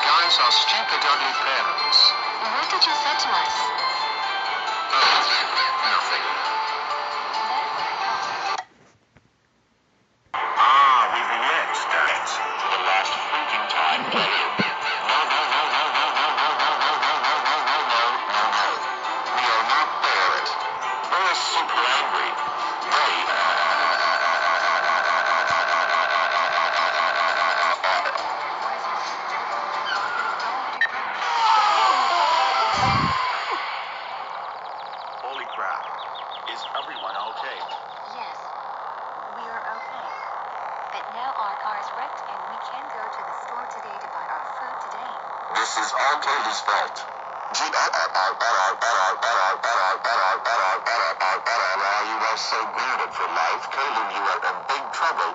guys are stupid, ugly parents. What did you say to us? Oh, nothing. Ah, we've yet done it. For the last freaking time, Caillou. No, no, no, no, no, no, no, no, no, no, no, no, no, no, no, no. We are not there it. We're super angry. They, Holy crap. Is everyone okay? Yes, we are okay. But now our car is wrecked and we can't go to the store today to buy our food today. This is all Caillou's fault. You are so grounded for life. Caillou, you are in big trouble.